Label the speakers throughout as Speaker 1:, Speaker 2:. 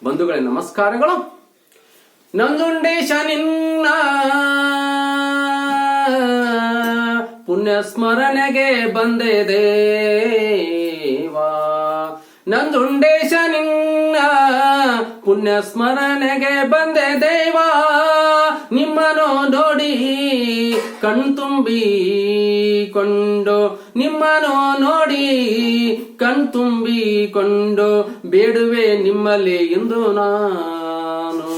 Speaker 1: ಬಂಧುಗಳೇ ನಮಸ್ಕಾರಗಳು. ನಂಜುಂಡೇಶ ನಿನ್ನ ಪುಣ್ಯ ಸ್ಮರಣೆಗೆ ಬಂದೆ ದೇವಾ. ನಂಜುಂಡೇಶ ನಿನ್ನ ಪುಣ್ಯ ಸ್ಮರಣೆಗೆ ಬಂದೆ ದೇವಾ. ನಿಮ್ಮನ್ನು ನೋಡಿ ಕಣ್ತುಂಬಿಕೊಂಡು, ನಿಮ್ಮನ್ನು ನೋಡಿ ಕಣ್ತುಂಬಿಕೊಂಡು ಬೇಡುವೆ ನಿಮ್ಮಲ್ಲಿ ಎಂದು ನಾನು,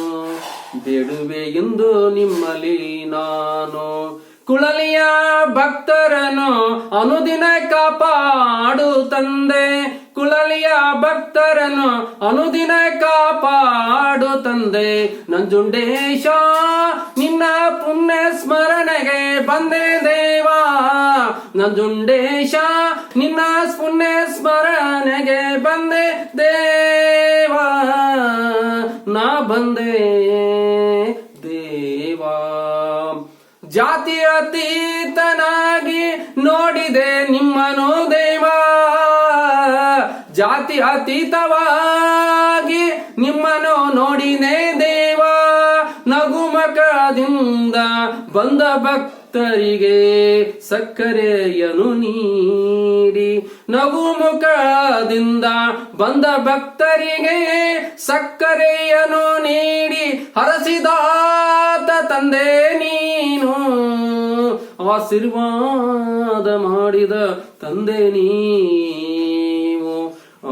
Speaker 1: ಬೇಡುವೆ ಎಂದು ನಿಮ್ಮಲ್ಲಿ ನಾನು. ಕುಳಲಿಯ ಭಕ್ತರನ್ನು ಅನುದಿನ ಕಾಪಾಡು ತಂದೆ, ಕುಳಲಿಯ ಭಕ್ತರನ್ನು ಅನುದಿನ ಕಾಪಾಡು ತಂದೆ. ನಂಜುಂಡೇಶ ನಿನ್ನ ಪುಣ್ಯ ಸ್ಮರಣೆಗೆ ಬಂದೆ ದೇವಾ. ನಂಜುಂಡೇಶ ನಿನ್ನ ಪುಣ್ಯ ಸ್ಮರಣೆಗೆ ಬಂದೆ ದೇವಾ. ನಾ ಬಂದೆ ದೇವಾ. ಜಾತಿ ಅತೀತನಾಗಿ ನೋಡಿದೆ ನಿಮ್ಮನು ದೇವಾ. ಜಾತಿ ಅತೀತವಾಗಿ ನಿಮ್ಮನು ನೋಡಿದೆ ದೇವಾ. ನಗುಮುಖದಿಂದ ಬಂದ ಭಕ್ತರಿಗೆ ಸಕ್ಕರೆಯನ್ನು ನೀಡಿ, ನಗುಮುಖದಿಂದ ಬಂದ ಭಕ್ತರಿಗೆ ಸಕ್ಕರೆಯನ್ನು ನೀಡಿ ಹರಸಿದಾತ ತಂದೆ ನೀನು. ಆಶೀರ್ವಾದ ಮಾಡಿದ ತಂದೆ ನೀವು,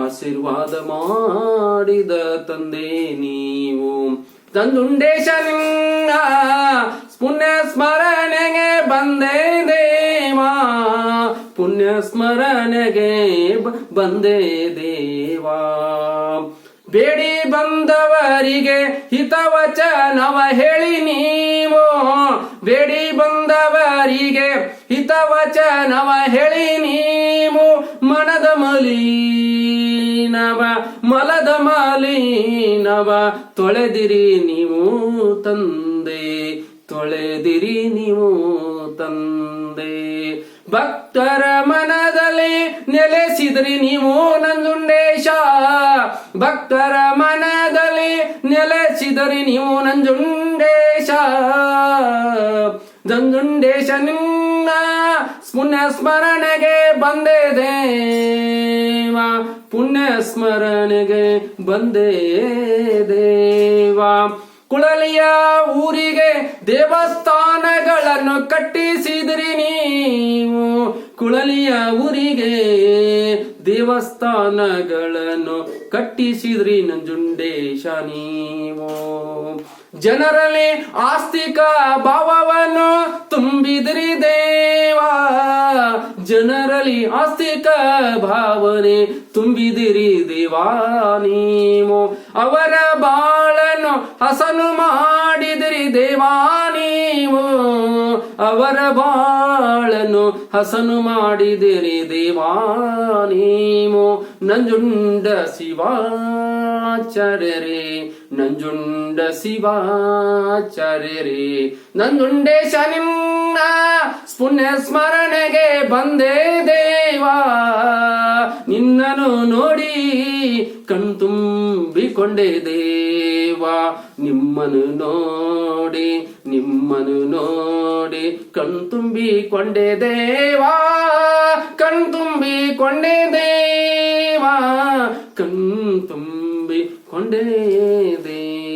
Speaker 1: ಆಶೀರ್ವಾದ ಮಾಡಿದ ತಂದೆ ನೀವು. ನಂಜುಂಡೇಶ ನಿನ್ನ ಪುಣ್ಯ ಸ್ಮರಣೆಗೆ ಬಂದೆ ದೇವಾ. ಪುಣ್ಯ ಸ್ಮರಣೆಗೆ ಬಂದೆ ದೇವಾ. ಬೇಡಿ ಬಂದವರಿಗೆ ಹಿತವಚನವ ಹೇಳಿ ನೀವು, ಬೇಡಿ ಬಂದವರಿಗೆ ಹಿತವಚನವ ಹೇಳಿ ನೀವು. ಮನದ ಮಲಿನವ ಮಲದ ಮಲಿನವ ತೊಳೆದಿರಿ ನೀವು ತಂದೆ, ತೊಳೆದಿರಿ ನೀವು ತಂದೆ. ಭಕ್ತರ ಮನದಲ್ಲಿ ನೆಲೆಸಿದ್ರಿ ನೀವು ನಂಜುಂಡೇಶ, ಭಕ್ತರ ಮನದಲ್ಲಿ ನೆಲೆಸಿದ್ರಿ ನೀವು ನಂಜುಂಡೇಶ. ನಂಜುಂಡೇಶ ನಿನ್ನ ಪುಣ್ಯ ಸ್ಮರಣೆಗೆ ಬಂದೆ ದೇವಾ. ಪುಣ್ಯ ಸ್ಮರಣೆಗೆ ಬಂದೆ ದೇವಾ. ಕುಳಲಿಯ ಊರಿಗೆ ದೇವಸ್ಥಾನಗಳನ್ನು ಕಟ್ಟಿಸಿದ್ರಿ ನೀವು, ಕುಳಲಿಯ ಊರಿಗೆ ದೇವಸ್ಥಾನಗಳನ್ನು ಕಟ್ಟಿಸಿದ್ರಿ ನಂಜುಂಡೇಶ ನೀವು. ಜನರಲ್ಲಿ ಆಸ್ತಿಕ ಭಾವವನ್ನು ತುಂಬಿದ್ರಿ ದೇವಾ. ಜನರಲ್ಲಿ ಆಸ್ತಿಕ ಭಾವನೆ ತುಂಬಿದಿರಿ ದೇವಾ ನೀವು. ಅವರ ಬಾಳನ್ನು ಹಸನು ಮಾಡಿದಿರಿ ದೇವಾ ನೀವು. ಅವರ ಬಾಳನ್ನು ಹಸನು ಮಾಡಿದಿರಿ ದೇವಾ ನೀವು. ನಂಜುಂಡ ಶಿವಾಚಾರ್ಯರೇ, ನಂಜುಂಡ ಶಿವಾಚಾರ್ಯರೇ. ನಂಜುಂಡೇಶ ನಿನ್ನ ಪುಣ್ಯ ಸ್ಮರಣೆಗೆ ಬಂದೆ ದೇವಾ. ನಿನ್ನನ್ನು ನೋಡಿ ಕಣ್ತುಂಬಿಕೊಂಡೆ ದೇವಾ. ನಿಮ್ಮನ್ನು ನೋಡಿ, ನಿಮ್ಮನ್ನು ನೋಡಿ ಕಣ್ತುಂಬಿಕೊಂಡೆ ದೇವಾ. ಕಣ್ತುಂಬಿಕೊಂಡೆ ದೇವಾ, ಕಣ್ತುಂಬಿಕೊಂಡೆ ದೇವಾ.